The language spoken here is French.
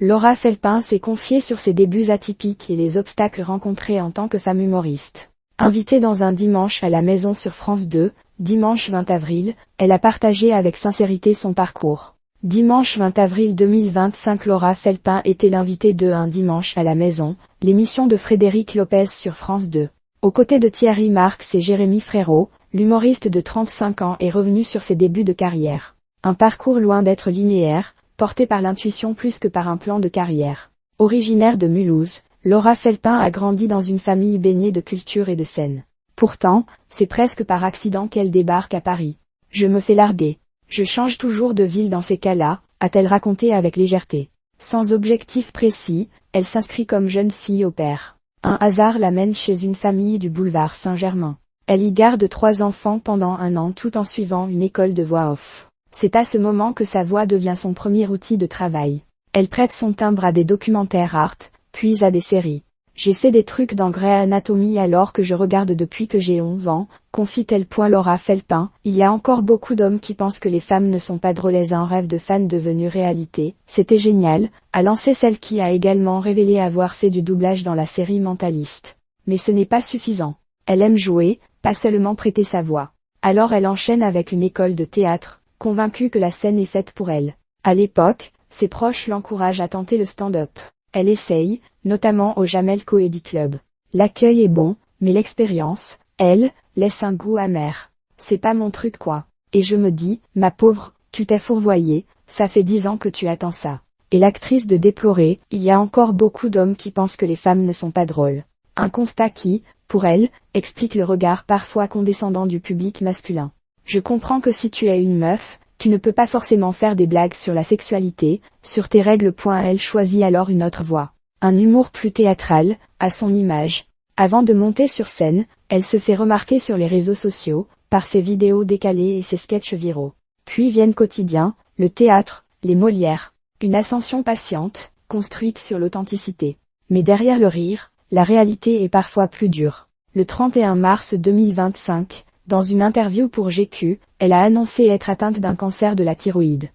Laura Felpin s'est confiée sur ses débuts atypiques et les obstacles rencontrés en tant que femme humoriste. Invitée dans un dimanche à la maison sur France 2, dimanche 20 avril, elle a partagé avec sincérité son parcours. Dimanche 20 avril 2025, Laura Felpin était l'invitée de Un dimanche à la maison, l'émission de Frédéric Lopez sur France 2. Aux côtés de Thierry Marx et Jérémy Frérot, l'humoriste de 35 ans est revenu sur ses débuts de carrière. Un parcours loin d'être linéaire, porté par l'intuition plus que par un plan de carrière. Originaire de Mulhouse, Laura Felpin a grandi dans une famille baignée de culture et de scène. Pourtant, c'est presque par accident qu'elle débarque à Paris. Je me fais larguer. Je change toujours de ville dans ces cas-là, a-t-elle raconté avec légèreté. Sans objectif précis, elle s'inscrit comme jeune fille au pair. Un hasard l'amène chez une famille du boulevard Saint-Germain. Elle y garde 3 enfants pendant 1 an tout en suivant une école de voix off. C'est à ce moment que sa voix devient son premier outil de travail. Elle prête son timbre à des documentaires art, puis à des séries. J'ai fait des trucs dans Grey's Anatomy alors que je regarde depuis que j'ai 11 ans, confie-t-elle. Laura Felpin, il y a encore beaucoup d'hommes qui pensent que les femmes ne sont pas drôles. Un rêve de fan devenu réalité, c'était génial, a lancé celle qui a également révélé avoir fait du doublage dans la série Mentaliste. Mais ce n'est pas suffisant. Elle aime jouer, pas seulement prêter sa voix. Alors elle enchaîne avec une école de théâtre, convaincue que la scène est faite pour elle. À l'époque, ses proches l'encouragent à tenter le stand-up. Elle essaye, notamment au Jamel Comedy Club. L'accueil est bon, mais l'expérience, elle, laisse un goût amer. C'est pas mon truc quoi. Et je me dis, ma pauvre, tu t'es fourvoyée, ça fait 10 ans que tu attends ça. Et l'actrice de déplorer, il y a encore beaucoup d'hommes qui pensent que les femmes ne sont pas drôles. Un constat qui, pour elle, explique le regard parfois condescendant du public masculin. Je comprends que si tu es une meuf, tu ne peux pas forcément faire des blagues sur la sexualité, sur tes règles. Elle choisit alors une autre voie. Un humour plus théâtral, à son image. Avant de monter sur scène, elle se fait remarquer sur les réseaux sociaux, par ses vidéos décalées et ses sketchs viraux. Puis viennent Quotidien, le théâtre, les Molières. Une ascension patiente, construite sur l'authenticité. Mais derrière le rire, la réalité est parfois plus dure. Le 31 mars 2025, dans une interview pour GQ, elle a annoncé être atteinte d'un cancer de la thyroïde.